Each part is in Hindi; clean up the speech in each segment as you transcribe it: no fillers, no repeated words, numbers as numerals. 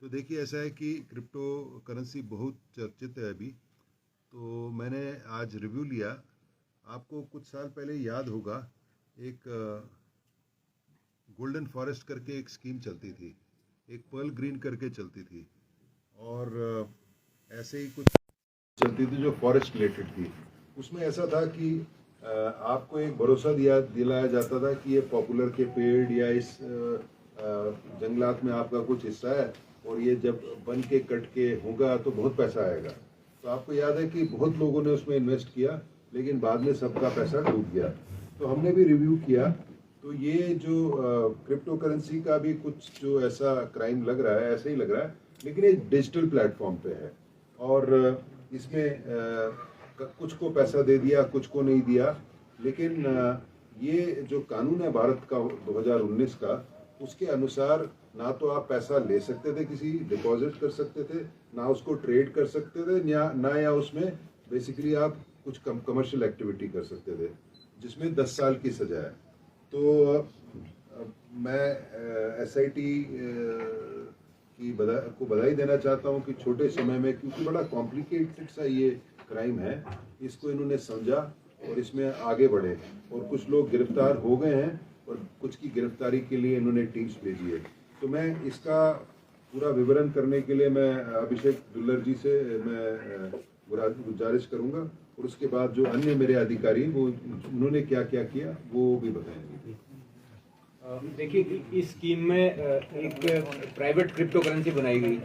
तो देखिए, ऐसा है कि क्रिप्टो करेंसी बहुत चर्चित है अभी। तो मैंने आज रिव्यू लिया। आपको कुछ साल पहले याद होगा, एक गोल्डन फॉरेस्ट करके एक स्कीम चलती थी, एक पर्ल ग्रीन करके चलती थी, और ऐसे ही कुछ चलती थी जो फॉरेस्ट रिलेटेड थी। उसमें ऐसा था कि आपको एक भरोसा दिलाया जाता था कि ये पॉपुलर के पेड़ या इस जंगलात में आपका कुछ हिस्सा है, और ये जब बन के कट के होगा तो बहुत पैसा आएगा। तो आपको याद है कि बहुत लोगों ने उसमें इन्वेस्ट किया, लेकिन बाद में सबका पैसा डूब गया। तो हमने भी रिव्यू किया। तो ये जो क्रिप्टो करेंसी का भी कुछ जो ऐसा क्राइम लग रहा है, ऐसा ही लग रहा है, लेकिन ये डिजिटल प्लेटफॉर्म पे है। और इसमें कुछ को पैसा दे दिया, कुछ को नहीं दिया। लेकिन ये जो कानून है भारत का 2019 का, उसके अनुसार ना तो आप पैसा ले सकते थे, किसी डिपॉजिट कर सकते थे, ना उसको ट्रेड कर सकते थे, या उसमें बेसिकली आप कुछ कमर्शियल एक्टिविटी कर सकते थे, जिसमें 10 साल की सजा है। तो मैं SIT की बधाई देना चाहता हूं कि छोटे समय में, क्योंकि बड़ा कॉम्प्लिकेटेड सा ये क्राइम है, इसको इन्होंने समझा और इसमें आगे बढ़े। और कुछ लोग गिरफ्तार हो गए हैं, और कुछ की गिरफ्तारी के लिए इन्होंने टीम्स भेजी है। तो मैं इसका पूरा विवरण करने के लिए मैं अभिषेक दुल्लर जी से मैं गुजारिश करूंगा, और उसके बाद जो अन्य मेरे अधिकारी वो उन्होंने क्या क्या किया वो भी बताएंगे। देखिए, इस स्कीम में एक प्राइवेट क्रिप्टो करेंसी बनाई गई,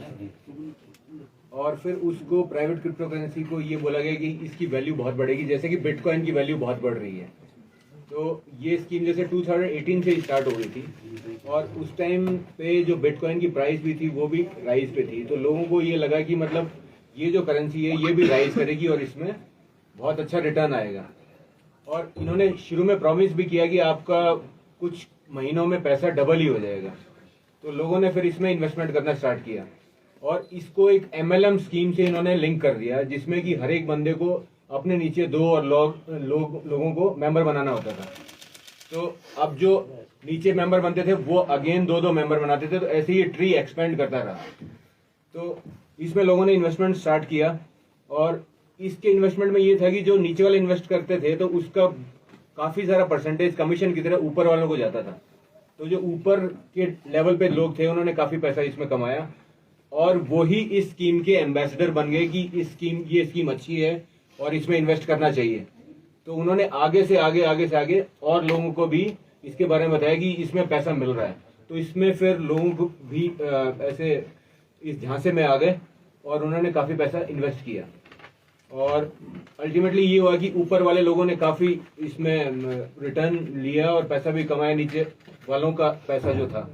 और फिर उसको प्राइवेट क्रिप्टो करेंसी को ये बोला गया कि इसकी वैल्यू बहुत बढ़ेगी, जैसे कि बिटकॉइन की वैल्यू बहुत बढ़ रही है। तो ये स्कीम जैसे 2018 से स्टार्ट हो गई थी, और उस टाइम पे जो बिटकॉइन की प्राइस भी थी वो भी राइज पे थी। तो लोगों को ये लगा कि मतलब ये जो करेंसी है ये भी राइज करेगी और इसमें बहुत अच्छा रिटर्न आएगा। और इन्होंने शुरू में प्रॉमिस भी किया कि आपका कुछ महीनों में पैसा डबल ही हो जाएगा। तो लोगों ने फिर इसमें इन्वेस्टमेंट करना स्टार्ट किया, और इसको एक MLM स्कीम से इन्होंने लिंक कर दिया, जिसमें कि हर एक बंदे को अपने नीचे 2 और लोगों को मेंबर बनाना होता था। तो अब जो नीचे मेंबर बनते थे वो अगेन 2 मेंबर बनाते थे। तो ऐसे ही ट्री एक्सपेंड करता रहा। तो इसमें लोगों ने इन्वेस्टमेंट स्टार्ट किया, और इसके इन्वेस्टमेंट में ये था कि जो नीचे वाले इन्वेस्ट करते थे तो उसका काफी सारा परसेंटेज कमीशन की तरह ऊपर वालों को जाता था। तो जो ऊपर के लेवल पे लोग थे उन्होंने काफी पैसा इसमें कमाया, और वो ही इस स्कीम के एम्बेसडर बन गए कि ये स्कीम अच्छी है और इसमें इन्वेस्ट करना चाहिए। तो उन्होंने आगे से आगे और लोगों को भी इसके बारे में बताया कि इसमें पैसा मिल रहा है। तो इसमें फिर लोगों को भी ऐसे इस झांसे में आ गए, और उन्होंने काफी पैसा इन्वेस्ट किया, और अल्टीमेटली ये हुआ कि ऊपर वाले लोगों ने काफी इसमें रिटर्न लिया और पैसा भी कमाया, नीचे वालों का पैसा जो था।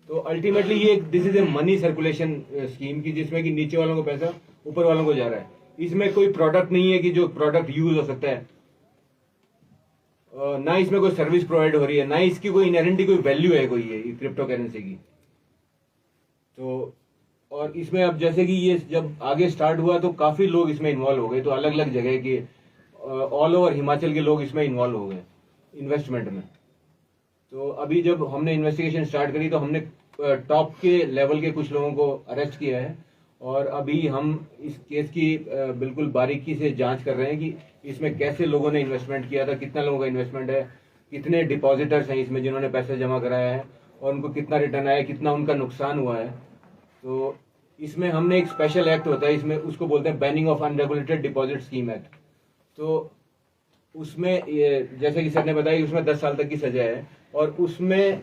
तो अल्टीमेटली ये this is a money circulation scheme की, जिसमें कि नीचे वालों को पैसा ऊपर वालों को जा रहा है। इसमें कोई प्रोडक्ट नहीं है कि जो प्रोडक्ट यूज हो सकता है, ना इसमें कोई सर्विस प्रोवाइड हो रही है, ना इसकी कोई इनहेरेंटली कोई वैल्यू है कोई ये क्रिप्टो करेंसी की। तो और इसमें अब जैसे कि ये जब आगे स्टार्ट हुआ तो काफी लोग इसमें इन्वॉल्व हो गए। तो अलग अलग जगह के ऑल ओवर हिमाचल के लोग इसमें इन्वॉल्व हो गए इन्वेस्टमेंट में। तो अभी जब हमने इन्वेस्टिगेशन स्टार्ट करी तो हमने टॉप के लेवल के कुछ लोगों को अरेस्ट किया है, और अभी हम इस केस की बिल्कुल बारीकी से जांच कर रहे हैं कि इसमें कैसे लोगों ने इन्वेस्टमेंट किया था, कितना लोगों का इन्वेस्टमेंट है, कितने डिपॉजिटर्स हैं इसमें जिन्होंने पैसा जमा कराया है, और उनको कितना रिटर्न आया, कितना उनका नुकसान हुआ है। तो इसमें हमने एक स्पेशल एक्ट होता है, इसमें उसको बोलते हैं banning of unregulated deposit scheme act. तो उसमें जैसे कि सर ने बताया, उसमें 10 साल तक की सजा है। और उसमें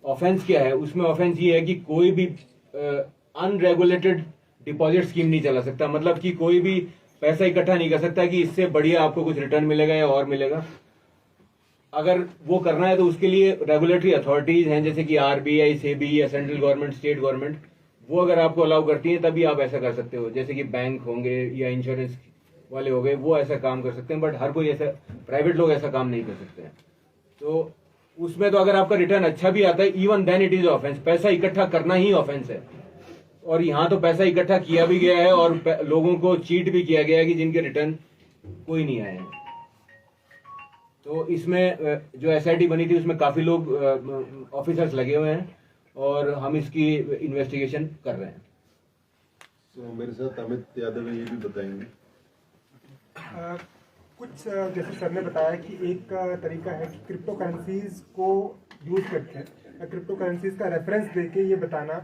ऑफेंस क्या है, उसमें ऑफेंस ये है कि कोई भी अनरेगुलेटेड डिपॉजिट स्कीम नहीं चला सकता। मतलब कि कोई भी पैसा इकट्ठा नहीं कर सकता कि इससे बढ़िया आपको कुछ रिटर्न मिलेगा या और मिलेगा। अगर वो करना है तो उसके लिए रेगुलेटरी अथॉरिटीज हैं, जैसे कि RBI, SEBI या सेंट्रल गवर्नमेंट, स्टेट गवर्नमेंट, वो अगर आपको अलाउ करती है तभी आप ऐसा कर सकते हो। जैसे कि बैंक होंगे या इंश्योरेंस वाले हो गए, वो ऐसा काम कर सकते हैं, बट हर कोई ऐसा, प्राइवेट लोग ऐसा काम नहीं कर सकते हैं। तो उसमें तो अगर आपका रिटर्न अच्छा भी आता है, even then it is offence. पैसा इकट्ठा करना ही ऑफेंस है, और यहाँ तो पैसा इकट्ठा किया भी गया है और लोगों को चीट भी किया गया है कि जिनके रिटर्न कोई नहीं आए हैं। तो इसमें जो SIT बनी थी उसमें काफी लोग ऑफिसर्स लगे हुए हैं, और हम इसकी इन्वेस्टिगेशन कर रहे हैं। तो मेरे साथ अमित यादव है, ये भी बताएंगे। कुछ जैसे सर ने बताया कि एक तरीका है कि क्रिप्टो करेंसीज को यूज़ करके क्रिप्टो करेंसीज का रेफरेंस देके ये बताना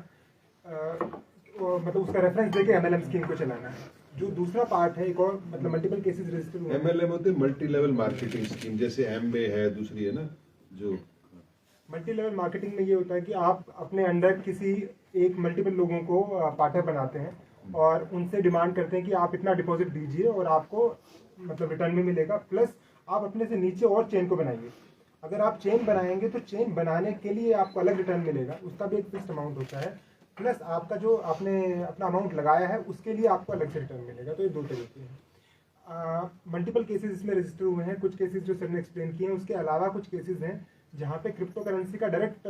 मतलब उसका रेफरेंस देके एमएलएम स्कीम को चलाना है। जो दूसरा पार्ट है एक और मतलब मल्टीपल केसेस रजिस्टर हुए हैं। एमएलएम होते मल्टी लेवल मार्केटिंग स्कीम, जैसे एमबे है, दूसरी है ना जो मल्टी लेवल मार्केटिंग में ये होता है कि आप अपने अंडर किसी एक मल्टीपल लोगों को पार्टनर बनाते हैं और उनसे डिमांड करते हैं कि आप इतना डिपॉजिट दीजिए और आपको मतलब रिटर्न में मिलेगा, प्लस आप अपने से नीचे और चेन को बनाइए। अगर आप चेन बनाएंगे तो चेन बनाने के लिए आपको अलग रिटर्न मिलेगा, उसका भी एक फिक्स्ड अमाउंट होता है, प्लस आपका जो आपने अपना अमाउंट लगाया है उसके लिए आपको अलग से रिटर्न मिलेगा। तो ये दो तरीके हैं। मल्टीपल केसेस इसमें रजिस्टर हुए हैं, कुछ केसेस जो सर ने एक्सप्लेन किए हैं, उसके अलावा कुछ केसेस हैं जहाँ पे क्रिप्टो करेंसी का डायरेक्ट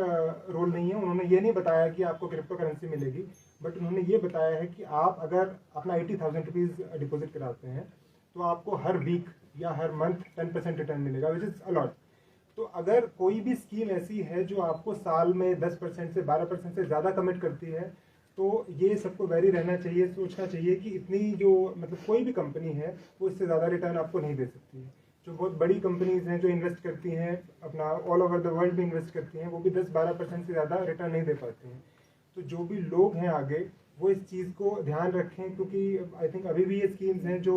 रोल नहीं है। उन्होंने ये नहीं बताया कि आपको क्रिप्टो करेंसी मिलेगी, बट उन्होंने ये बताया है कि आप अगर अपना 80,000 रुपीज़ डिपॉजिट कराते हैं तो आपको हर वीक या हर मंथ 10% रिटर्न मिलेगा, विच इज़ अलॉट। तो अगर कोई भी स्कीम ऐसी है जो आपको साल में 10% से 12% से ज़्यादा कमिट करती है, तो ये सबको वेरी रहना चाहिए, सोचना चाहिए कि इतनी जो मतलब कोई भी कंपनी है वो इससे ज़्यादा रिटर्न आपको नहीं दे सकती है। जो बहुत बड़ी कंपनीज हैं जो इन्वेस्ट करती हैं अपना ऑल ओवर द वर्ल्ड में इन्वेस्ट करती हैं, वो भी 10-12% से ज़्यादा रिटर्न नहीं दे पाती हैं। तो जो भी लोग हैं आगे वो इस चीज़ को ध्यान रखें, क्योंकि आई थिंक अभी भी ये स्कीम्स हैं जो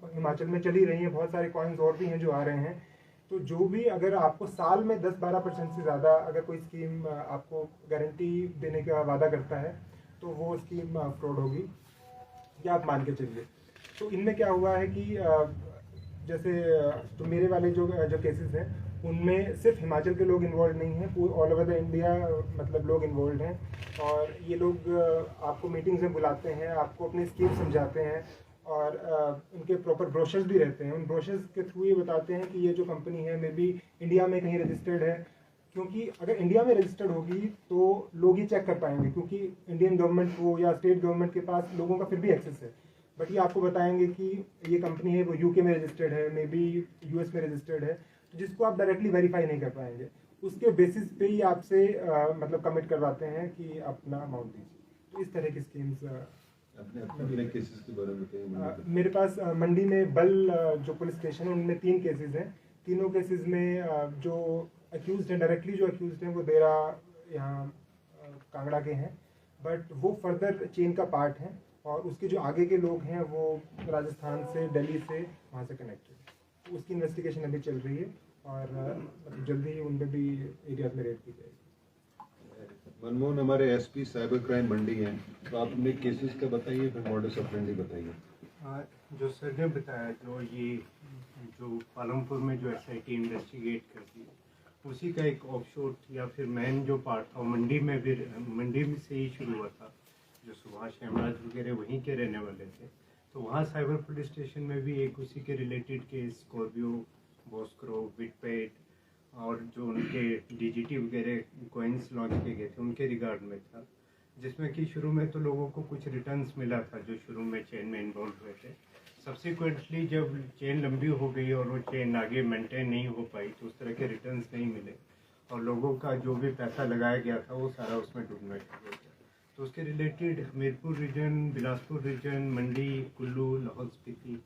हिमाचल में चली रही हैं, बहुत सारे कॉइन्स और भी हैं जो आ रहे हैं। तो जो भी अगर आपको साल में 10-12% से ज़्यादा अगर कोई स्कीम आपको गारंटी देने का वादा करता है तो वो स्कीम फ्रॉड होगी, या आप मान के चलिए। तो इनमें क्या हुआ है कि जैसे तो मेरे वाले जो केसेस हैं उनमें सिर्फ हिमाचल के लोग इन्वॉल्व नहीं हैं, पूरे ऑल ओवर द इंडिया मतलब लोग इन्वॉल्व हैं। और ये लोग आपको मीटिंग्स में बुलाते हैं, आपको अपनी स्कीम समझाते हैं और उनके प्रॉपर ब्रोशर्स भी रहते हैं। उन ब्रोशर्स के थ्रू ये बताते हैं कि ये जो कंपनी है मे बी इंडिया में कहीं रजिस्टर्ड है, क्योंकि अगर इंडिया में रजिस्टर्ड होगी तो लोग ही चेक कर पाएंगे, क्योंकि इंडियन गवर्नमेंट को या स्टेट गवर्नमेंट के पास लोगों का फिर भी एक्सेस है। बट ये आपको बताएंगे कि ये कंपनी है वो यूके में रजिस्टर्ड है, मे बी यूएस में रजिस्टर्ड है, जिसको आप डायरेक्टली वेरीफाई नहीं कर पाएंगे। उसके बेसिस पे ही आपसे मतलब कमिट करवाते हैं कि अपना अमाउंट दीजिए। तो इस तरह की स्कीम्स अपने केसेस के बारे में बताइए। मेरे पास मंडी में बल जो पुलिस स्टेशन है उनमें 3 केसेस हैं। तीनों केसेस में जो अक्यूज्ड हैं, डायरेक्टली जो अक्यूज्ड हैं वो देरा यहाँ कांगड़ा के हैं, बट वो फर्दर चेन का पार्ट है और उसके जो आगे के लोग हैं वो राजस्थान से, दिल्ली से, वहाँ से कनेक्टेड है। तो उसकी इन्वेस्टिगेशन अभी चल रही है और मतलब जल्दी ही उन पर भी एरियाज में रेड की जाएगी। मनमोहन हमारे एसपी साइबर क्राइम मंडी हैं, तो आप अपने केसेस का बताइए, फिर मॉडस ऑपरेंडी बताइए। जो सर ने बताया जो पालमपुर में जो एसआईटी इन्वेस्टिगेट करती है उसी का एक ऑफशोट या फिर मेन जो पार्ट था मंडी में से ही शुरू हुआ था। जो सुभाष हेमराज वगैरह वहीं के रहने वाले थे, तो वहाँ साइबर पुलिस स्टेशन में भी एक उसी के रिलेटेड केस स्कॉर्पियो, बॉस्क्रो, बिटपेट और जो उनके डीजीटी वगैरह कॉइन्स लॉन्च किए गए थे उनके रिगार्ड में था, जिसमें कि शुरू में तो लोगों को कुछ रिटर्न्स मिला था जो शुरू में चेन में इन्वॉल्व हुए थे। सब्सिक्वेंटली जब चेन लंबी हो गई और वो चेन आगे मेंटेन नहीं हो पाई तो उस तरह के रिटर्न्स नहीं मिले और लोगों का जो भी पैसा लगाया गया था वो सारा उसमें डूबना शुरू हो गया। तो उसके related Hamirpur region, Bilaspur region, Mandi, Kullu, Lahaul Spiti,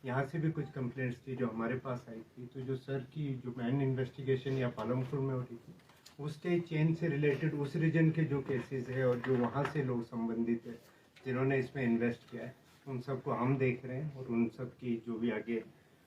यहाँ से भी कुछ कंप्लेंट्स थी जो हमारे पास आई थी। तो जो सर की जो मैन इन्वेस्टिगेशन या पालमपुर में हो रही थी उसके चेन से रिलेटेड उस रीजन के जो केसेस है और जो वहाँ से लोग संबंधित है जिन्होंने इसमें इन्वेस्ट किया है उन सबको हम देख रहे हैं और उन सब की जो भी आगे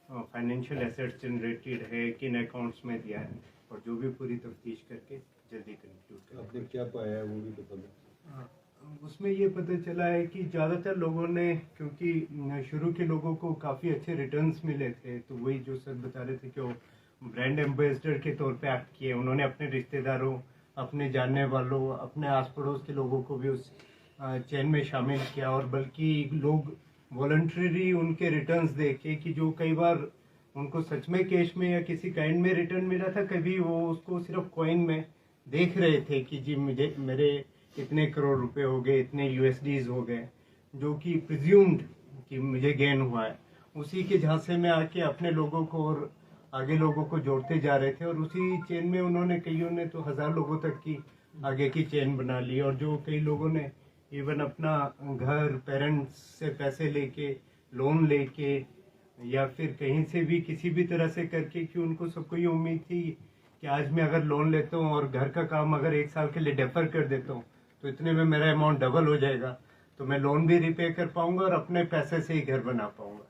फाइनेंशियल एसेट्स जनरेटेड है, किन अकाउंट्स में दिया है और जो भी पूरी तफ्तीश करके जल्दी कंक्लूड करें। आपने क्या पाया है वो भी बता दो। उसमें ये पता चला है कि ज़्यादातर लोगों ने, क्योंकि शुरू के लोगों को काफ़ी अच्छे रिटर्न्स मिले थे, तो वही जो सर बता रहे थे कि वो ब्रांड एम्बेसडर के तौर पे एक्ट किए। उन्होंने अपने रिश्तेदारों, अपने जानने वालों, अपने आस पड़ोस के लोगों को भी उस चेन में शामिल किया और बल्कि लोग वॉलंटरी उनके रिटर्न्स देखे कि जो कई बार उनको सच में कैश में या किसी काइंड में रिटर्न मिला था, कभी वो उसको सिर्फ कॉइन में देख रहे थे कि जी मुझे मेरे इतने करोड़ रुपए हो गए, इतने यूएसडीज हो गए, जो कि प्रिज्यूम्ड कि मुझे गेन हुआ है। उसी के झांसे में आके अपने लोगों को और आगे लोगों को जोड़ते जा रहे थे और उसी चेन में उन्होंने, कईयों ने तो 1000 लोगों तक की आगे की चेन बना ली और जो कई लोगों ने इवन अपना घर पेरेंट्स से पैसे लेके, लोन लेके, या फिर कहीं से भी किसी भी तरह से करके, कि उनको सबको ये उम्मीद थी कि आज मैं अगर लोन लेता हूँ और घर का काम अगर 1 साल के लिए डेफर कर देता हूँ तो इतने में मेरा अमाउंट डबल हो जाएगा, तो मैं लोन भी रिपे कर पाऊंगा और अपने पैसे से ही घर बना पाऊंगा।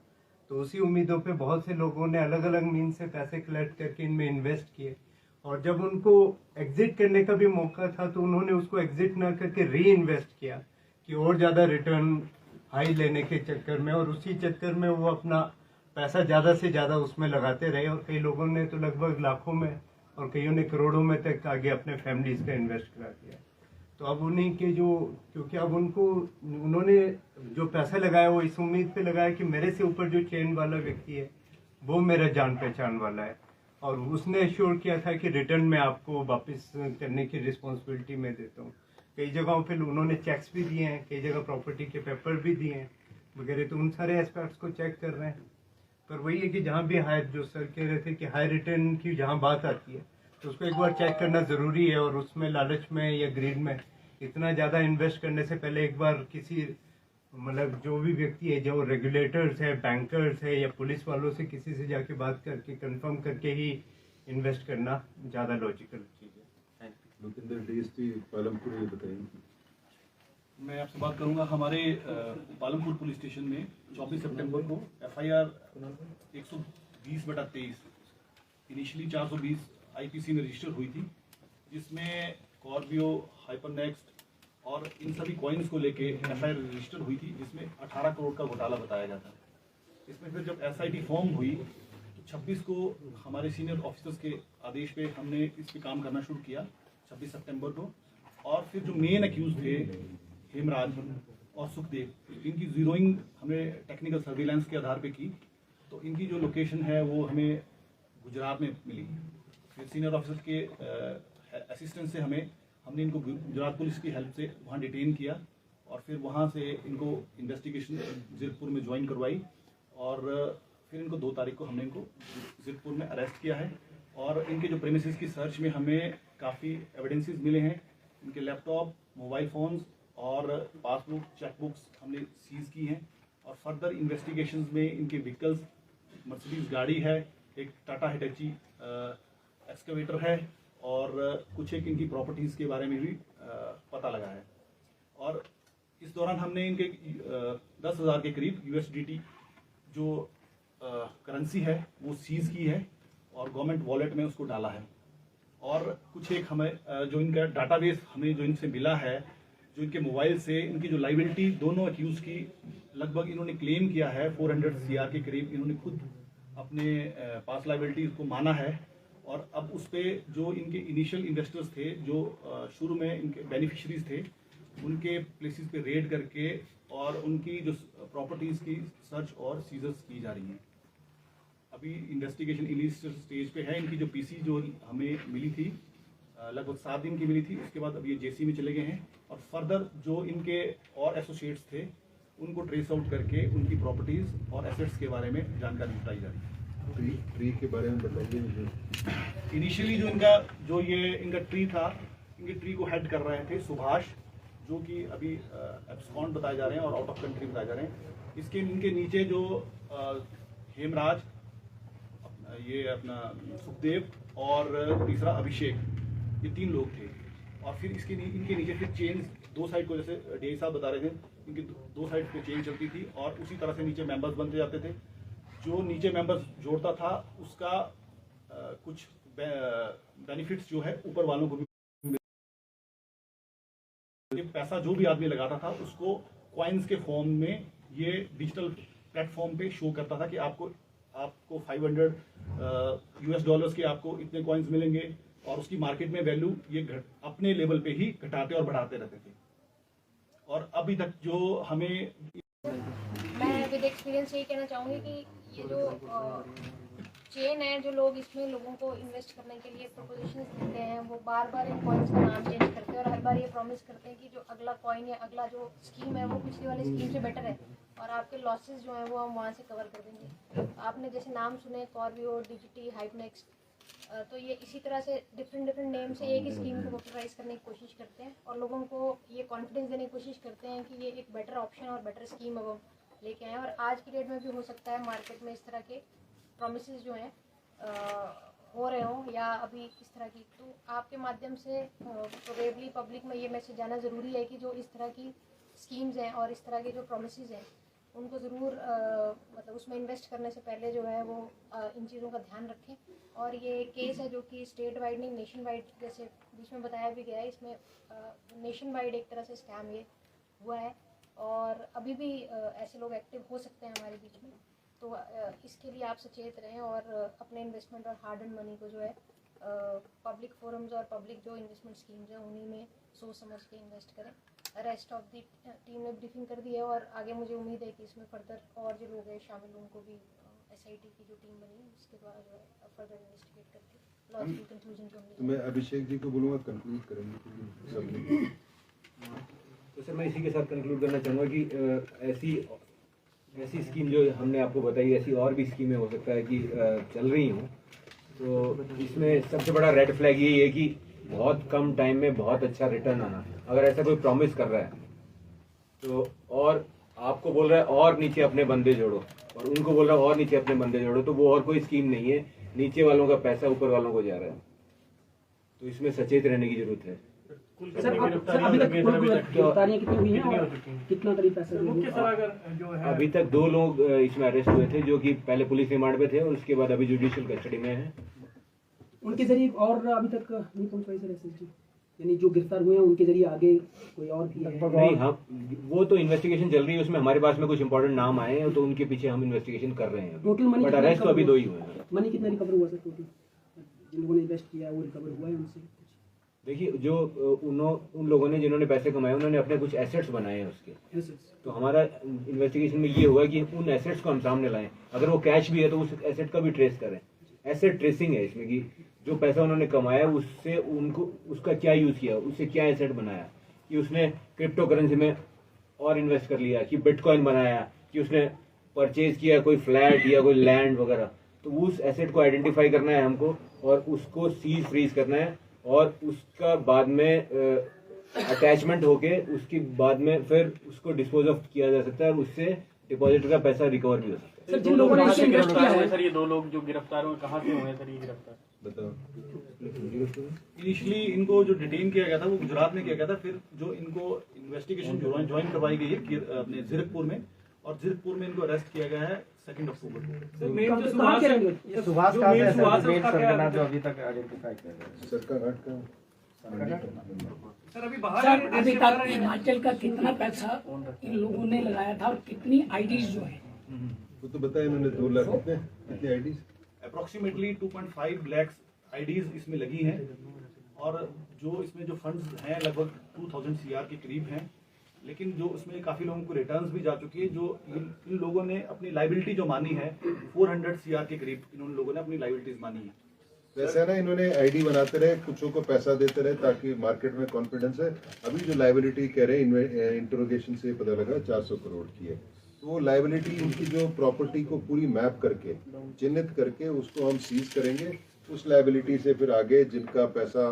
तो उसी उम्मीदों पे बहुत से लोगों ने अलग अलग मीन से पैसे कलेक्ट करके इनमें इन्वेस्ट किए, और जब उनको एग्जिट करने का भी मौका था तो उन्होंने उसको एग्जिट ना करके री इन्वेस्ट किया कि और ज़्यादा रिटर्न हाई लेने के चक्कर में, और उसी चक्कर में वो अपना पैसा ज़्यादा से ज़्यादा उसमें लगाते रहे, और कई लोगों ने तो लगभग लाखों में और कईयों ने करोड़ों में तक आगे अपने फैमिलीज का इन्वेस्ट करा दिया। तो अब उन्हीं के जो, क्योंकि अब उन्होंने जो पैसा लगाया वो इस उम्मीद पे लगाया कि मेरे से ऊपर जो चेन वाला व्यक्ति है वो मेरा जान पहचान वाला है, और उसने एश्योर किया था कि रिटर्न में आपको वापस करने की रिस्पॉन्सिबिलिटी मैं देता हूँ। कई जगहों पे उन्होंने चेक्स भी दिए हैं, कई जगह प्रॉपर्टी के पेपर भी दिए हैं वगैरह, तो उन सारे एस्पेक्ट्स को चेक कर रहे हैं। पर वही है कि जहाँ भी हाई, जो सर कह रहे थे कि हाई रिटर्न की जहाँ बात आती है तो उसको एक बार चेक करना ज़रूरी है, और उसमें लालच में या ग्रीड में इतना ज़्यादा इन्वेस्ट करने से पहले एक बार किसी, मतलब जो भी व्यक्ति है, जो रेगुलेटर्स है, बैंकर्स है या पुलिस वालों से किसी से जाके बात करके कंफर्म करके ही इन्वेस्ट करना ज़्यादा लॉजिकल चीज़ है। Thank you. लुकिंदर डीएसपी पालमपुर, ये बताइए। मैं आपसे बात करूंगा। हमारे पालमपुर पुलिस स्टेशन में 24 सितंबर को FIR 120/23 इनिशियली 420 IPC में रजिस्टर हुई थी, जिसमें कॉर्बियो, हाइपरनेक्स्ट और इन सभी कॉइन्स को लेके FIR रजिस्टर हुई थी, जिसमें 18 करोड़ का घोटाला बताया गया था। इसमें फिर जब SIT फॉर्म हुई तो 26 को हमारे सीनियर ऑफिसर्स के आदेश पे हमने इस पे काम करना शुरू किया 26 सितंबर को। और फिर जो मेन अक्यूज थे हेमराज और सुखदेव, इनकी जीरोइंग हमने टेक्निकल सर्विलांस के आधार पे की, तो इनकी जो लोकेशन है वो हमें गुजरात में मिली। फिर सीनियर ऑफिसर के असिस्टेंस से हमने इनको गुजरात पुलिस की हेल्प से वहाँ डिटेन किया, और फिर वहाँ से इनको इन्वेस्टिगेशन जीरकपुर में ज्वाइन करवाई, और फिर इनको 2 तारीख को हमने इनको जीरकपुर में अरेस्ट किया है। और इनके जो प्रेमिसेस की सर्च में हमें काफ़ी एविडेंसेस मिले हैं। इनके लैपटॉप, मोबाइल फ़ोन्स और पासबुक, चेकबुक्स हमने सीज की हैं, और फर्दर इन्वेस्टिगेशंस में इनके व्हीकल्स, मर्सिडीज गाड़ी है, एक टाटा हिटैची एक्सकवेटर है, और कुछ एक इनकी प्रॉपर्टीज़ के बारे में भी पता लगा है। और इस दौरान हमने इनके 10,000 के करीब USDT जो करेंसी है वो सीज की है, और गवर्नमेंट वॉलेट में उसको डाला है। और कुछ एक हमें जो इनका डाटाबेस हमें जो इनसे मिला है, जो इनके मोबाइल से इनकी जो लाइबिलिटी दोनों अक्यूज की लगभग इन्होंने क्लेम किया है 400 CR के करीब, इन्होंने खुद अपने पास लाइबिलिटी को माना है। और अब उस पर जो इनके इनिशियल इन्वेस्टर्स थे, जो शुरू में इनके बेनिफिशरीज थे, उनके प्लेसेस पे रेड करके और उनकी जो प्रॉपर्टीज़ की सर्च और सीजर्स की जा रही हैं। अभी इन्वेस्टिगेशन इनिशियल स्टेज पे है। इनकी जो PC जो हमें मिली थी लगभग 7 दिन की मिली थी, उसके बाद अब ये JC में चले गए हैं, और फर्दर जो इनके और एसोसिएट्स थे उनको ट्रेस आउट करके उनकी प्रॉपर्टीज़ और एसेट्स के बारे में जानकारी जुटाई जा रही है। ट्री के बारे में बताइए मुझे। इनिशियली जो इनका ट्री था, इनके ट्री को हेड कर रहे थे सुभाष, जो कि अभी एब्सकॉन्ड बताए जा रहे हैं और आउट ऑफ कंट्री बताए जा रहे हैं। इनके नीचे जो हेमराज, ये अपना सुखदेव और तीसरा अभिषेक, ये 3 लोग थे। और फिर इनके नीचे फिर चेन 2 साइड को, जैसे DI साहब बता रहे थे, इनके 2 साइड पे चेन चलती थी, और उसी तरह से नीचे मेंबर्स बनते जाते थे। जो नीचे मेंबर्स जोड़ता था उसका कुछ बेनिफिट्स जो है ऊपर वालों को भी, पैसा जो भी आदमी लगाता था उसको कॉइन्स के फॉर्म में ये डिजिटल प्लेटफॉर्म पे शो करता था कि आपको 500 US डॉलर्स के आपको इतने कॉइन्स मिलेंगे, और उसकी मार्केट में वैल्यू ये अपने लेवल पे ही घटाते और बढ़ाते रहते थे। और अभी तक जो हमें, मैं विद एक्सपीरियंस यही कहना चाहूँगी कि ये जो चेन है, जो लोग इसमें लोगों को इन्वेस्ट करने के लिए प्रपोजिशन देते हैं, वो बार बार इन कॉइन्स का नाम चेंज करते हैं, और हर बार ये प्रॉमिस करते हैं कि जो अगला कॉइन या अगला जो स्कीम है वो पिछली वाली स्कीम से बेटर है, और आपके लॉसेस जो हैं वो हम वहाँ से कवर कर देंगे। आपने जैसे नाम सुने, कॉर्बियो, DGT, हाइपनेक्स्ट, तो ये इसी तरह से डिफरेंट नेम से एक ही स्कीम को पॉपुलराइज करने की कोशिश करते हैं और लोगों को ये कॉन्फिडेंस देने की कोशिश करते हैं कि ये एक बेटर ऑप्शन और बेटर स्कीम अब हम लेके आए। और आज की डेट में भी हो सकता है मार्केट में इस तरह के प्रॉमिसेस जो हैं हो रहे हों या अभी इस तरह की, तो आपके माध्यम से प्रोबेबली पब्लिक में ये मैसेज जाना ज़रूरी है कि जो इस तरह की स्कीम्स हैं और इस तरह के जो प्रोमिसेस हैं उनको ज़रूर मतलब उसमें इन्वेस्ट करने से पहले जो है वो इन चीज़ों का ध्यान रखें। और ये केस है जो कि स्टेट वाइड नहीं नेशन वाइड, जैसे बीच में बताया भी गया है, इसमें नेशन वाइड एक तरह से स्कैम ये हुआ है और अभी भी ऐसे लोग एक्टिव हो सकते हैं हमारे बीच में। तो इसके लिए आप सचेत रहें और अपने इन्वेस्टमेंट और हार्ड एंड मनी को जो है पब्लिक फोरम्स और पब्लिक जो इन्वेस्टमेंट स्कीम्स हैं उन्हीं में सोच समझ के इन्वेस्ट करें। रेस्ट ऑफ दी टीम ने ब्रीफिंग कर दी है और आगे मुझे उम्मीद है कि इसमें फर्दर और जो लोग हैं शामिल उनको भी SIT की जो टीम बनी है उसके द्वारा जो है फर्दर इन्वेस्टिगेट करके लॉजिकल कंक्लूजन पे तो मैं अभिषेक जी को बोलूँगा कंक्लूड करेंगे क्योंकि सबने। तो सर मैं इसी के साथ कंक्लूड करना चाहूँगा कि ऐसी स्कीम जो हमने आपको बताई, ऐसी और भी स्कीमें हो सकता है कि चल रही हों। तो इसमें सबसे बड़ा रेड फ्लैग यही है कि बहुत कम टाइम में बहुत अच्छा रिटर्न आना। अगर ऐसा कोई प्रॉमिस कर रहा है तो और आपको बोल रहा है और नीचे अपने बंदे जोड़ो और उनको बोल रहा है और नीचे अपने बंदे जोड़ो, तो वो और कोई स्कीम नहीं है, नीचे वालों का पैसा ऊपर वालों को जा रहा है। तो इसमें सचेत रहने की जरूरत है। सर अभी तक गिरफ्तारियां कितनी हुई हैं और कितना करीब पैसा जो है अभी तक 2 लोग इसमें अरेस्ट हुए थे जो कि पहले पुलिस रिमांड पे थे और उसके बाद अभी जुडिशियल कस्टडी में हैं। उनके जरिए और अभी तक नहीं पहुंच पाई सर SSG, यानी जो गिरफ्तार हुए हैं उनके जरिए आगे कोई और भी है? नहीं, हम वो तो इन्वेस्टिगेशन चल रही है, उसमें हमारे पास में कुछ इंपॉर्टेंट नाम आए हैं तो उनके पीछे हम इन्वेस्टिगेशन कर रहे हैं। टोटल मनी बट अरेस्ट तो अभी 2 ही हुए हैं। मनी कितना रिकवर हुआ सर टोटल जिन लोगों ने इन्वेस्ट किया वो रिकवर हुआ है उनसे? देखिए जो उन लोगों ने जिन्होंने पैसे कमाए उन्होंने अपने कुछ एसेट्स बनाए हैं उसके। तो हमारा इन्वेस्टिगेशन में ये होगा कि उन एसेट्स को हम सामने लाएं, अगर वो कैश भी है तो उस एसेट का भी ट्रेस करें। एसेट ट्रेसिंग है इसमें कि जो पैसा उन्होंने कमाया उससे उनको उसका क्या यूज किया, उससे क्या एसेट बनाया, कि उसने क्रिप्टो करेंसी में और इन्वेस्ट कर लिया, कि बिटकॉइन बनाया, कि उसने परचेज किया कोई फ्लैट या कोई लैंड वगैरह। तो उस एसेट को आइडेंटिफाई करना है हमको और उसको सीज फ्रीज करना है और उसका बाद में अटैचमेंट होके उसके बाद में फिर उसको डिस्पोज ऑफ किया जा सकता है और उससे डिपॉजिट का पैसा रिकवर भी हो सकता है। सर जिन लोगों ने इसमें इन्वेस्ट किया है सर, ये 2 लोग जो गिरफ्तार हुए कहाँ से हुए सर ये गिरफ्तार? बताओ। इनिशियली इनको जो डिटेन किया गया था वो गुजरात में किया गया था, फिर जो इनको इन्वेस्टिगेशन ज्वाइन करवाई गई है अपने जीरकपुर में, और जीरकपुर में इनको अरेस्ट किया गया है 2 अक्टूबर को। सर मेन जो कहाँ के रहेंगे? सुभाष का है सर, मेन सरगना जो अभी तक आइडेंटिफाई कर रहे हैं। सरका घाट का सर अभी बाहर सर अभी तक हिमाचल का कितना पैसा इन लोगों ने लगाया था और कितनी आईडीज जो है? वो तो बताया इन्होंने 2 लाख कितने आईडीज अप्रोक्सीमेटली 2.5 लाख आईडीज इसमें लगी हैं और जो इसमें जो फंड्स हैं लगभग 2000 CR के करीब हैं, लेकिन जो उसमें काफी लोगों को रिटर्न्स भी जा चुकी है। जो इन लोगों ने अपनी लाइबिलिटी जो मानी है 400 CR के करीब इन लोगों ने अपनी लाइबिलिटीज मानी है। वैसे है ना, इन्होंने आईडी बनाते रहे, कुछों को पैसा देते रहे ताकि मार्केट में कॉन्फिडेंस है। अभी जो लाइबिलिटी कह रहे हैं इंटरोगेशन से पता लगा 400 करोड़ की है, तो वो लाइबिलिटी उनकी जो प्रॉपर्टी को पूरी मैप करके चिन्हित करके उसको हम सीज करेंगे। उस लाइबिलिटी से फिर आगे जिनका पैसा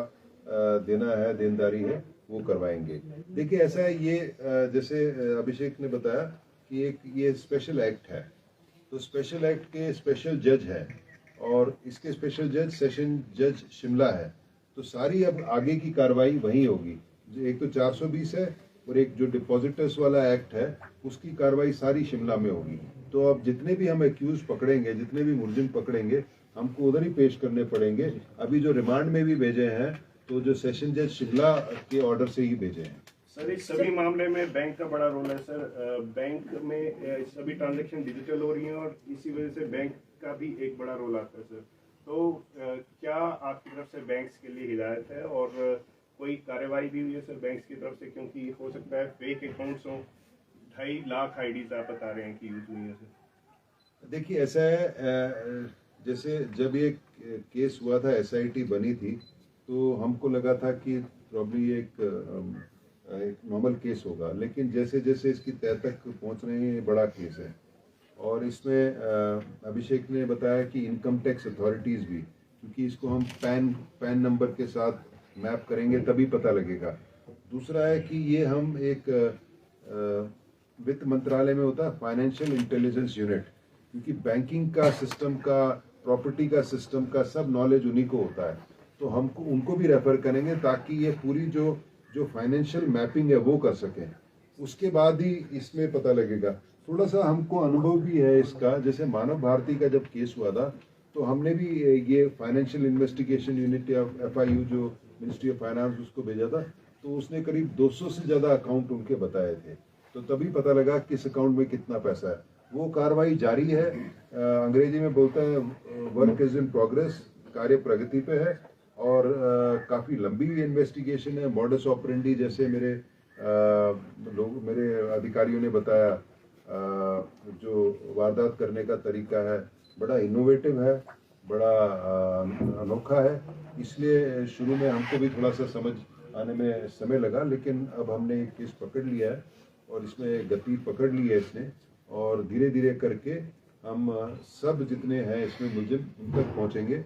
देना है, देनदारी है, वो करवाएंगे। देखिए ऐसा है, ये जैसे अभिषेक ने बताया कि एक ये स्पेशल एक्ट है, तो स्पेशल एक्ट के स्पेशल जज है और इसके स्पेशल जज सेशन जज शिमला है। तो सारी अब आगे की कार्रवाई वहीं होगी। एक तो 420 है और एक जो डिपॉजिटर्स वाला एक्ट है उसकी कार्रवाई सारी शिमला में होगी। तो अब जितने भी हम एक्यूज पकड़ेंगे, जितने भी मुलजिम पकड़ेंगे, हमको उधर ही पेश करने पड़ेंगे। अभी जो रिमांड में भी भेजे हैं तो जो सेशन जज शिमला के ऑर्डर से ही भेजे हैं। सर इस सभी मामले में बैंक का बड़ा रोल है सर। बैंक में सभी ट्रांजैक्शन डिजिटल हो रही हैं और इसी वजह से बैंक का भी एक बड़ा रोल आता है सर। तो क्या आपकी तरफ से बैंक्स के लिए हिदायत है और कोई कार्रवाई भी हुई है सर बैंक्स की तरफ से, क्योंकि हो सकता है फेक अकाउंट्स हो, 2.5 लाख आईडीज आप बता रहे हैं कि यूज हुई है सर? देखिए ऐसा है, जैसे जब ये केस हुआ था, SIT बनी थी, तो हमको लगा था कि प्रॉब्ली एक नॉर्मल केस होगा, लेकिन जैसे जैसे इसकी तह तक पहुंच रहे हैं, ये बड़ा केस है। और इसमें अभिषेक ने बताया कि इनकम टैक्स अथॉरिटीज़ भी क्योंकि इसको हम पैन नंबर के साथ मैप करेंगे तभी पता लगेगा। दूसरा है कि ये हम एक वित्त मंत्रालय में होता है फाइनेंशियल इंटेलिजेंस यूनिट, क्योंकि बैंकिंग का सिस्टम का, प्रॉपर्टी का सिस्टम का सब नॉलेज उन्हीं को होता है, तो हमको उनको भी रेफर करेंगे ताकि ये पूरी जो फाइनेंशियल मैपिंग है वो कर सकें। उसके बाद ही इसमें पता लगेगा। थोड़ा सा हमको अनुभव भी है इसका, जैसे मानव भारती का जब केस हुआ था तो हमने भी ये फाइनेंशियल इन्वेस्टिगेशन यूनिट या FIU जो मिनिस्ट्री ऑफ फाइनेंस उसको भेजा था, तो उसने करीब 200 से ज़्यादा अकाउंट उनके बताए थे, तो तभी पता लगा किस अकाउंट में कितना पैसा है। वो कार्रवाई जारी है, अंग्रेजी में बोलते हैं वर्क इज इन प्रोग्रेस, कार्य प्रगति पे है, और काफ़ी लंबी इन्वेस्टिगेशन है। मॉडस ऑपरेंडी जैसे मेरे अधिकारियों ने बताया, जो वारदात करने का तरीका है बड़ा इनोवेटिव है, बड़ा अनोखा है, इसलिए शुरू में हमको भी थोड़ा सा समझ आने में समय लगा, लेकिन अब हमने एक केस पकड़ लिया है और इसमें गति पकड़ ली है इसने, और धीरे धीरे करके हम सब जितने हैं इसमें मुलजिम उन तक पहुँचेंगे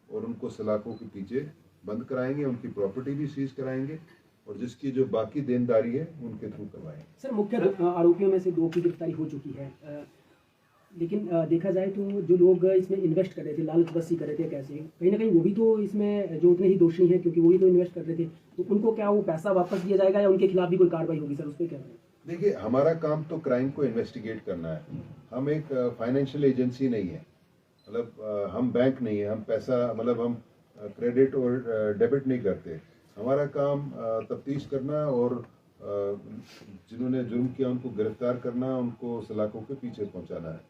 और उनको सलाखों के पीछे बंद कराएंगे, उनकी प्रॉपर्टी भी सीज कराएंगे और जिसकी जो बाकी देनदारी है उनके थ्रू करवाएंगे। सर, मुख्य आरोपियों में से 2 की गिरफ्तारी हो चुकी है, लेकिन देखा जाए तो जो लोग इसमें इन्वेस्ट कर रहे थे, लालच बस्सी कर रहे थे, कैसे कहीं ना कहीं वो भी तो इसमें जो उतने ही दोषी हैं, क्योंकि वो भी तो इन्वेस्ट कर रहे थे, तो उनको क्या वो पैसा वापस दिया जाएगा या उनके खिलाफ भी कोई कार्रवाई होगी सर, उस पर क्या? देखिए, हमारा काम तो क्राइम को इन्वेस्टिगेट करना है। हम एक फाइनेंशियल एजेंसी नहीं है, मतलब हम बैंक नहीं है, हम पैसा मतलब हम क्रेडिट और डेबिट नहीं करते। हमारा काम तफ्तीश करना और जिन्होंने जुर्म किया उनको गिरफ्तार करना, उनको सलाखों के पीछे पहुंचाना है।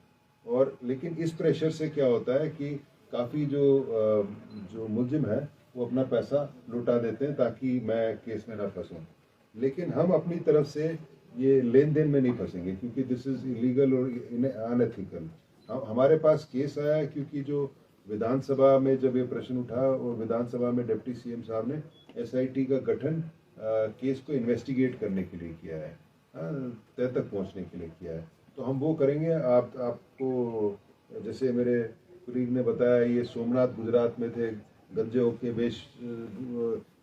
और लेकिन इस प्रेशर से क्या होता है कि काफ़ी जो मुलजिम है वो अपना पैसा लुटा देते हैं ताकि मैं केस में ना फंसूं, लेकिन हम अपनी तरफ से ये लेन देन में नहीं फंसेंगे, क्योंकि दिस इज इलीगल और अनएथिकल। हमारे पास केस आया है क्योंकि जो विधानसभा में जब ये प्रश्न उठा और विधानसभा में डिप्टी CM साहब ने SIT का गठन केस को इन्वेस्टिगेट करने के लिए किया है, तय तक पहुंचने के लिए किया है, तो हम वो करेंगे। आपको जैसे मेरे कुलीग ने बताया, ये सोमनाथ गुजरात में थे, गंजे होके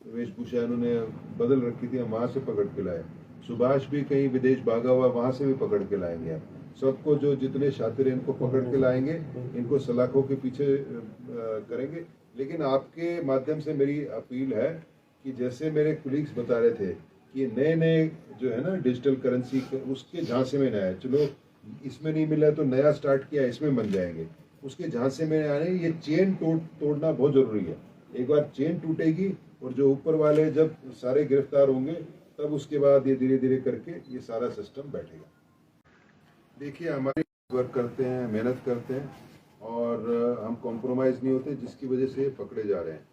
वेशभूषा इन्होंने बदल रखी थी, हम वहाँ से पकड़ के लाए। सुभाष भी कहीं विदेश भागा हुआ, वहाँ से भी पकड़ के लाएंगे हम सबको, जो जितने शातिर हैं इनको पकड़ के लाएंगे, इनको सलाखों के पीछे करेंगे। लेकिन आपके माध्यम से मेरी अपील है कि जैसे मेरे कुलीग्स बता रहे थे कि नए जो है ना डिजिटल करेंसी उसके झांसे में नया है, चलो इसमें नहीं मिला तो नया स्टार्ट किया, इसमें बन जाएंगे, उसके झांसे में आने ये चेन तोड़ना बहुत जरूरी है। एक बार चेन टूटेगी और जो ऊपर वाले जब सारे गिरफ्तार होंगे तब उसके बाद ये धीरे धीरे करके ये सारा सिस्टम बैठेगा। देखिए, हमारे वर्क करते हैं, मेहनत करते हैं और हम कॉम्प्रोमाइज़ नहीं होते, जिसकी वजह से पकड़े जा रहे हैं।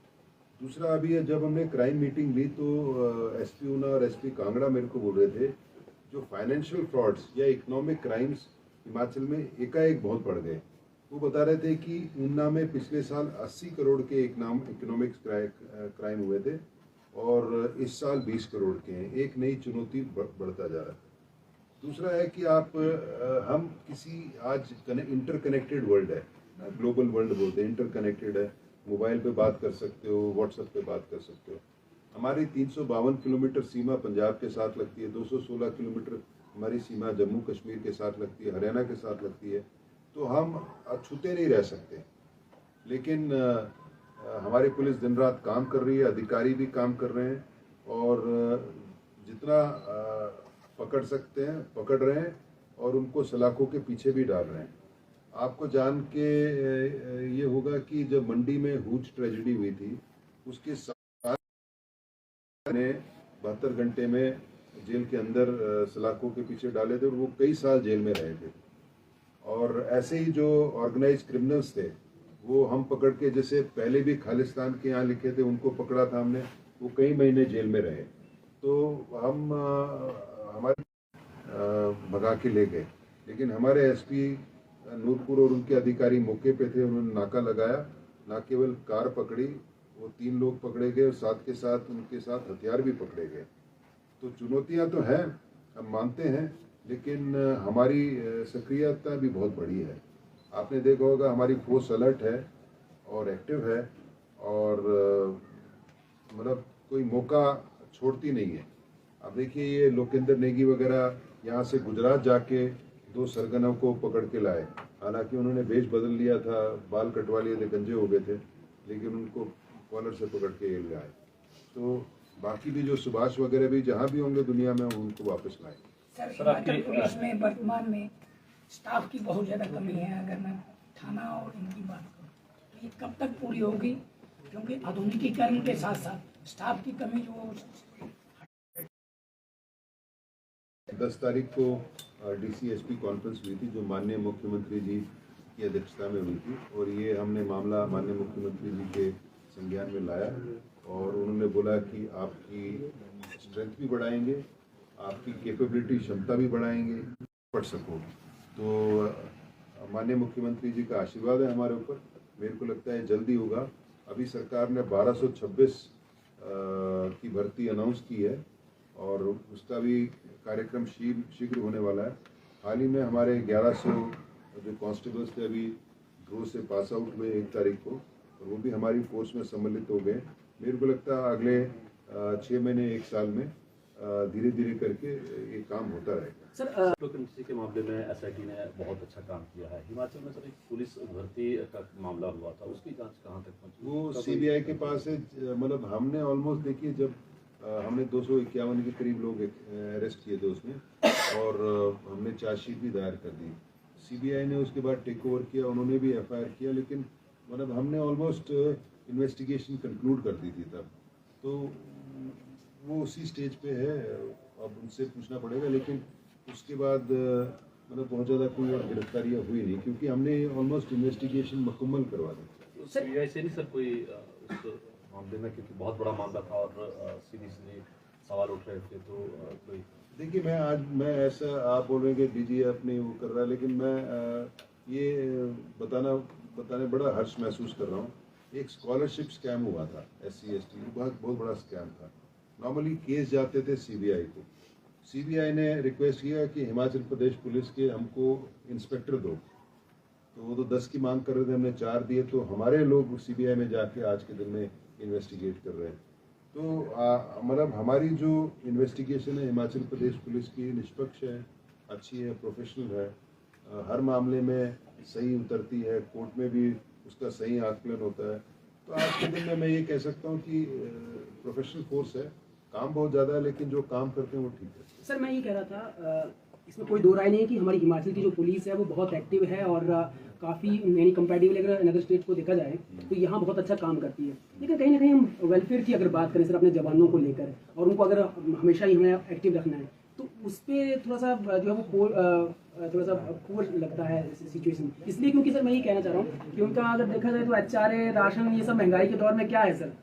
दूसरा, अभी जब हमने क्राइम मीटिंग ली तो SP ऊना और SP कांगड़ा मेरे को बोल रहे थे जो फाइनेंशियल फ्रॉड्स या इकोनॉमिक क्राइम्स हिमाचल में एकाएक बहुत बढ़ गए। वो बता रहे थे कि ऊना में पिछले साल 80 करोड़ के इकोनॉमिक्स क्राइम हुए थे और इस साल 20 करोड़ के हैं। एक नई चुनौती बढ़ता जा रहा है। दूसरा है कि हम किसी आज इंटरकनेक्टेड वर्ल्ड है, ग्लोबल वर्ल्ड बोलते हैं, इंटरकनेक्टेड है, मोबाइल पे बात कर सकते हो, व्हाट्सएप पे बात कर सकते हो। हमारी 352 किलोमीटर सीमा पंजाब के साथ लगती है, 216 किलोमीटर हमारी सीमा जम्मू कश्मीर के साथ लगती है, हरियाणा के साथ लगती है, तो हम अछूते नहीं रह सकते। लेकिन हमारी पुलिस दिन रात काम कर रही है, अधिकारी भी काम कर रहे हैं और जितना पकड़ सकते हैं पकड़ रहे हैं और उनको सलाखों के पीछे भी डाल रहे हैं। आपको जान के ये होगा कि जब मंडी में हुज ट्रेजेडी हुई थी उसके साथ ने 72 घंटे में जेल के अंदर सलाखों के पीछे डाले थे और वो कई साल जेल में रहे थे। और ऐसे ही जो ऑर्गेनाइज क्रिमिनल्स थे वो हम पकड़ के, जैसे पहले भी खालिस्तान के यहाँ लिखे थे उनको पकड़ा था हमने, वो कई महीने जेल में रहे, तो हम हमारे भगा के ले गए। लेकिन हमारे SP नूरपुर और उनके अधिकारी मौके पे थे, उन्होंने नाका लगाया, ना केवल कार पकड़ी, वो 3 लोग पकड़े गए और साथ के साथ उनके साथ हथियार भी पकड़े गए। तो चुनौतियां तो हैं, हम मानते हैं, लेकिन हमारी सक्रियता भी बहुत बड़ी है। आपने देखा होगा हमारी फोर्स अलर्ट है और एक्टिव है और मतलब कोई मौका छोड़ती नहीं है। अब देखिए ये लोकेंद्र नेगी वगैरह यहाँ से गुजरात जाके 2 सरगनों को पकड़ के लाए, हालांकि उन्होंने वेश बदल लिया था, बाल कटवा लिए थे, गंजे हो गए थे, लेकिन उनको कॉलर से पकड़ के लाए। तो बाकी भी जो सुभाष वगैरह भी जहाँ भी होंगे दुनिया में उनको वापस लाए। सर हिमाचल पुलिस में वर्तमान में स्टाफ की बहुत ज़्यादा कमी है। अगर मैं थाना और इनकी बात करूँ तो ये कब तक पूरी होगी, क्योंकि आधुनिकीकरण के साथ साथ स्टाफ की कमी जो 10 तारीख को DCSP कॉन्फ्रेंस हुई थी जो माननीय मुख्यमंत्री जी की अध्यक्षता में हुई थी, और ये हमने मामला माननीय मुख्यमंत्री जी के संज्ञान में लाया और उन्होंने बोला कि आपकी स्ट्रेंथ भी बढ़ाएंगे, आपकी कैपेबिलिटी क्षमता भी बढ़ाएंगे, पढ़ सको। तो माननीय मुख्यमंत्री जी का आशीर्वाद है हमारे ऊपर, मेरे को लगता है जल्दी होगा। अभी सरकार ने 1226 की भर्ती अनाउंस की है और उसका भी कार्यक्रम शीघ्र होने वाला है। हाल ही में हमारे 1100 जो कांस्टेबल्स थे अभी ड्रो से पास आउट हुए 1 तारीख को, और वो भी हमारी फोर्स में सम्मिलित हो गए। मेरे को लगता है अगले 6 महीने 1 साल में धीरे धीरे करके ये काम होता रहेगा। सर क्रिप्टोकरेंसी के मामले में SIT ने बहुत अच्छा काम किया है। हिमाचल में सर एक पुलिस भर्ती का मामला हुआ था, उसकी जांच कहाँ तक पहुंची? वो CBI के पास है। मतलब हमने ऑलमोस्ट देखिए जब हमने 251 के करीब लोग अरेस्ट किए थे उसमें, और हमने चार्जशीट भी दायर कर दी। CBI ने उसके बाद टेक ओवर किया, उन्होंने भी FIR किया, लेकिन मतलब हमने ऑलमोस्ट इन्वेस्टिगेशन कंक्लूड कर दी थी तब। तो वो उसी स्टेज पे है, अब उनसे पूछना पड़ेगा, लेकिन उसके बाद मतलब बहुत ज़्यादा कोई और गिरफ्तारियाँ हुई नहीं, क्योंकि हमने ऑलमोस्ट इन्वेस्टिगेशन मुकम्मल करवा दी। CBI से नहीं सर कोई उस मामले में, क्योंकि बहुत बड़ा मामला था और सीधे सवाल उठ रहे थे, तो कोई देखिए मैं ऐसा आप बोल रहे हैं कि DG अपने वो कर रहा है, लेकिन मैं ये बताने बड़ा हर्ष महसूस कर रहा हूँ। एक स्कॉलरशिप स्कैम हुआ था SC ST, बहुत बड़ा स्कैम था। नॉर्मली केस जाते थे CBI को, CBI ने रिक्वेस्ट किया कि हिमाचल प्रदेश पुलिस के हमको इंस्पेक्टर दो, तो वो तो 10 की मांग कर रहे थे, हमने 4 दिए, तो हमारे लोग CBI में जाके आज के दिन में इन्वेस्टिगेट कर रहे हैं। तो मतलब हमारी जो इन्वेस्टिगेशन है हिमाचल प्रदेश पुलिस की निष्पक्ष है, अच्छी है, प्रोफेशनल है, हर मामले में सही उतरती है, कोर्ट में भी उसका सही आकलन होता है। तो आज के दिन में मैं ये कह सकता हूँ कि प्रोफेशनल फोर्स है, काम बहुत ज़्यादा है, लेकिन जो काम करते हैं वो ठीक है। सर मैं ये कह रहा था इसमें कोई दो राय नहीं है कि हमारी हिमाचल की जो पुलिस है वो बहुत एक्टिव है और काफ़ी यानी कंपैरेटिवली अगर अनदर स्टेट को देखा जाए तो यहाँ बहुत अच्छा काम करती है। लेकिन कहीं ना कहीं हम वेलफेयर की अगर बात करें सर अपने जवानों को लेकर, और उनको अगर हमेशा ही हमें एक्टिव रखना है, तो उस पर थोड़ा सा जो है वो थोड़ा सा पुअर लगता है सिचुएशन। इसलिए क्योंकि सर मैं ये कहना चाह रहा हूँ कि उनका अगर देखा जाए तो HRA राशन ये सब महंगाई के दौर में क्या है सर?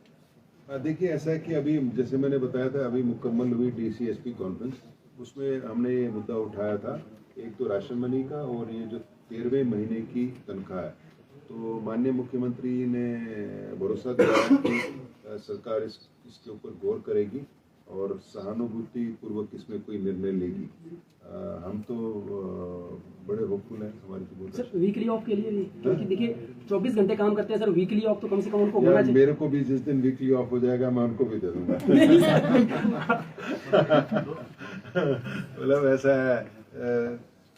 देखिए ऐसा है कि अभी जैसे मैंने बताया था, अभी मुकम्मल हुई DCSP कॉन्फ्रेंस, उसमें हमने ये मुद्दा उठाया था, एक तो राशन मनी का और ये जो 13वें महीने की तनख्वाह है। तो माननीय मुख्यमंत्री ने भरोसा दिया कि सरकार इसके ऊपर गौर करेगी और सहानुभूति पूर्वक इसमें कोई निर्णय लेगी। हम तो बड़े होपफुल हैं, हमारी तो बहुत सर वीकली ऑफ के लिए भी, क्योंकि देखिए 24 घंटे काम करते हैं सर, वीकली ऑफ तो कम से कम उनको होना चाहिए। मेरे को भी जिस दिन वीकली ऑफ हो जाएगा मैं उनको भी दे दूंगा। मतलब ऐसा है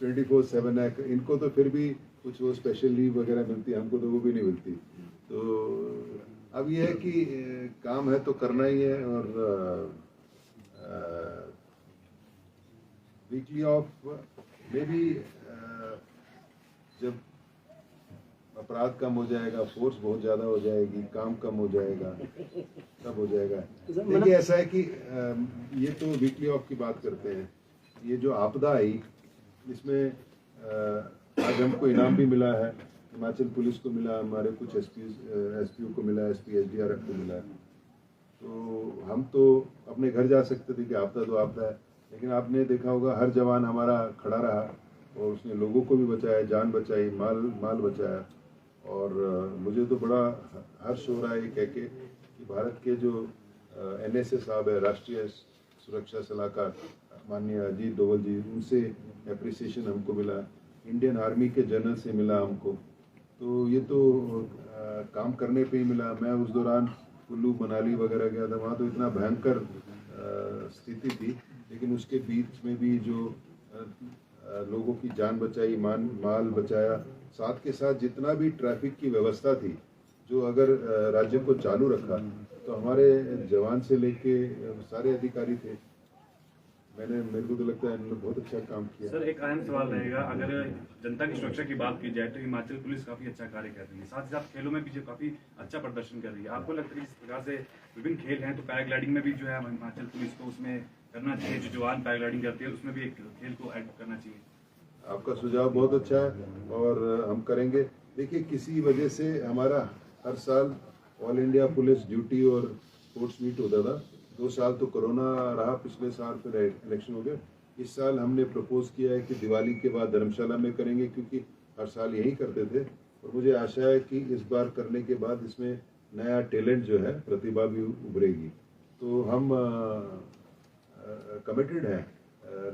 24/7 है, इनको तो फिर भी कुछ वो स्पेशल लीव वगैरह मिलती है, हमको तो वो भी नहीं मिलती। तो अब ये है कि काम है तो करना ही है, और वीकली ऑफ में भी जब अपराध कम हो जाएगा, फोर्स बहुत ज़्यादा हो जाएगी, काम कम हो जाएगा, तब हो जाएगा। देखिए ऐसा है कि ये तो वीकली ऑफ की बात करते हैं, ये जो आपदा आई इसमें आज हमको इनाम भी मिला है, हिमाचल पुलिस को मिला, हमारे कुछ SPO को मिला, SP SDRF को मिला है। तो हम तो अपने घर जा सकते थे कि आपदा तो आपदा है, लेकिन आपने देखा होगा हर जवान हमारा खड़ा रहा और उसने लोगों को भी बचाया, जान बचाई, माल बचाया। और मुझे तो बड़ा हर्ष हो रहा है ये कह के कि भारत के जो NSA साहब है, राष्ट्रीय सुरक्षा सलाहकार माननीय अजीत डोवल जी, उनसे एप्रिसिएशन हमको मिला, इंडियन आर्मी के जनरल से मिला हमको। तो ये तो काम करने पे ही मिला। मैं उस दौरान कुल्लू मनाली वगैरह गया था, वहाँ तो इतना भयंकर स्थिति थी, लेकिन उसके बीच में भी जो लोगों की जान बचाई, माल बचाया, साथ के साथ जितना भी ट्रैफिक की व्यवस्था थी, जो अगर राज्य को चालू रखा तो हमारे जवान से लेके सारे अधिकारी थे। मेरे को तो लगता है इन्होंने बहुत अच्छा काम किया। सर, एक अहम सवाल रहेगा, अगर जनता की सुरक्षा की बात की जाए तो हिमाचल पुलिस काफी अच्छा कार्य कर रही है, साथ ही साथ खेलों में भी जो काफी अच्छा प्रदर्शन कर रही है। आपको लगता है कि इस प्रकार से विभिन्न खेल हैं तो पैराग्लाइडिंग में भी जो है हिमाचल पुलिस को उसमें करना चाहिए, जो जवान पैराग्लाइडिंग करती है उसमें भी एक खेल को ऐड करना चाहिए? आपका सुझाव बहुत अच्छा है और हम करेंगे। देखिए, किसी वजह से हमारा हर साल ऑल इंडिया पुलिस ड्यूटी और स्पोर्ट्स मीट होता था। 2 साल तो कोरोना रहा, पिछले साल फिर इलेक्शन हो गया। इस साल हमने प्रपोज किया है कि दिवाली के बाद धर्मशाला में करेंगे, क्योंकि हर साल यही करते थे और मुझे आशा है कि इस बार करने के बाद इसमें नया टैलेंट जो है, प्रतिभा भी उभरेगी। तो हम कमिटेड हैं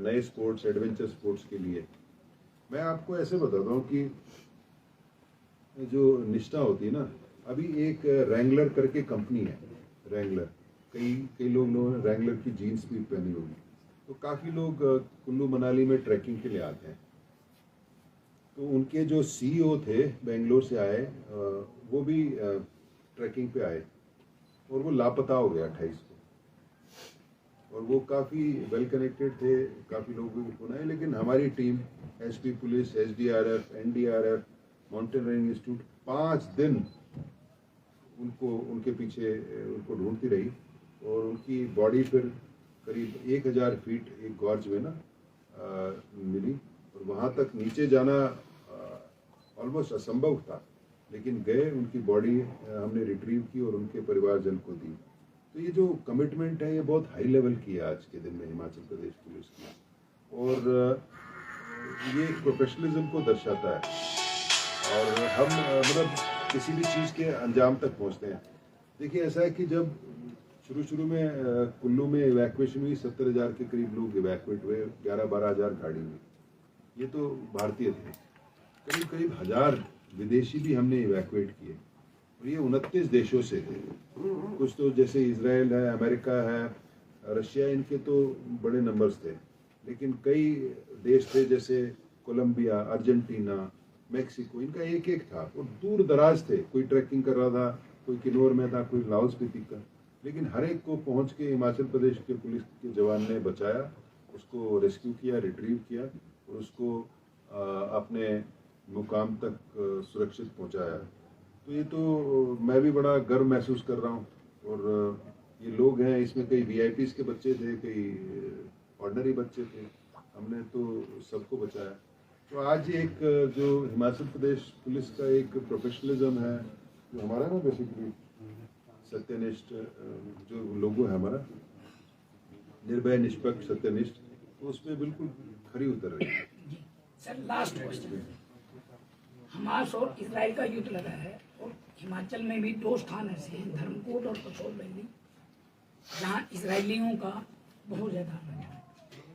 नए स्पोर्ट्स, एडवेंचर स्पोर्ट्स के लिए। मैं आपको ऐसे बताता हूँ कि जो निष्ठा होती है ना, अभी एक रैंगलर करके कंपनी है, रैंगलर, कई लोग रैंगलर की जीन्स भी पहनी होगी। तो काफ़ी लोग कुल्लू मनाली में ट्रैकिंग के लिए आते हैं। तो उनके जो CEO थे, बेंगलोर से आए, वो भी ट्रैकिंग पे आए और वो लापता हो गया 28 को। और वो काफ़ी वेल कनेक्टेड थे, काफ़ी लोगों को फोन आए, लेकिन हमारी team SP police, SDRF, NDRF, mountaineering institute 5 दिन उनके पीछे उनको ढूंढती रही और उनकी बॉडी फिर करीब 1000 फीट एक गॉर्ज में ना मिली और वहाँ तक नीचे जाना ऑलमोस्ट असंभव था, लेकिन गए, उनकी बॉडी हमने रिट्रीव की और उनके परिवारजन को दी। तो ये जो कमिटमेंट है, ये बहुत हाई लेवल की है आज के दिन में हिमाचल प्रदेश पुलिस की, और ये प्रोफेशनलिज्म को दर्शाता है और हम मतलब किसी भी चीज़ के अंजाम तक पहुंचते हैं। देखिए, ऐसा है कि जब शुरू में कुल्लू में इवैक्यूएशन हुई, 70,000 के करीब लोग इवैक्यूएट हुए, 11-12 हज़ार गाड़ी में, ये तो भारतीय थे। करीब 1000 विदेशी भी हमने इवैक्यूएट किए और ये 29 देशों से थे। कुछ तो जैसे इजराइल है, अमेरिका है, रशिया, इनके तो बड़े नंबर्स थे, लेकिन कई देश थे जैसे कोलंबिया, अर्जेंटीना, मैक्सिको, इनका एक था और दूर दराज थे। कोई ट्रैकिंग कर रहा था, कोई किन्नौर में था, कोई लाहौल स्पीति का, लेकिन हर एक को पहुंच के हिमाचल प्रदेश के पुलिस के जवान ने बचाया, उसको रेस्क्यू किया, रिट्रीव किया और उसको अपने मुकाम तक सुरक्षित पहुंचाया। तो ये तो मैं भी बड़ा गर्व महसूस कर रहा हूँ। और ये लोग हैं, इसमें कई VIPs के बच्चे थे, कई ऑर्डिनरी बच्चे थे, हमने तो सबको बचाया। तो आज एक जो हिमाचल प्रदेश पुलिस का एक प्रोफेशनलिज्म है, जो हमारा ना बेसिकली सत्यनिष्ठ जो लोगो है हमारा, निर्भय, निष्पक्ष, सत्यनिष्ठ, तो उसमें बिल्कुल खरी उतर रही है। सर, लास्ट क्वेश्चन, हमास और इजराइल का युद्ध लगा है और हिमाचल में भी 2 स्थान ऐसे हैं, धर्मकोट और कसोल वैली, जहाँ इजरायलियों का बहुत ज्यादा है,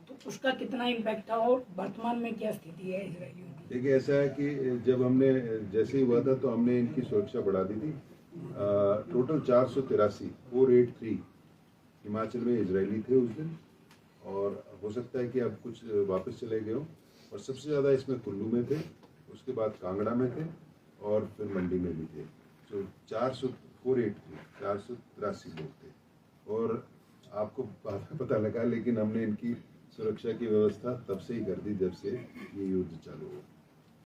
तो उसका कितना इम्पैक्ट था और वर्तमान में क्या स्थिति है इजरायलियों की? देखिए, ऐसा है कि जब हमने जैसे ही हुआ था तो हमने इनकी सुरक्षा बढ़ा दी थी। टोटल 483 हिमाचल में इजरायली थे उस दिन, और हो सकता है कि अब कुछ वापस चले गए हो। और सबसे ज़्यादा इसमें कुल्लू में थे, उसके बाद कांगड़ा में थे और फिर मंडी में भी थे। तो 483 लोग थे और आपको पता लगा, लेकिन हमने इनकी सुरक्षा की व्यवस्था तब से ही कर दी जब से ये युद्ध चल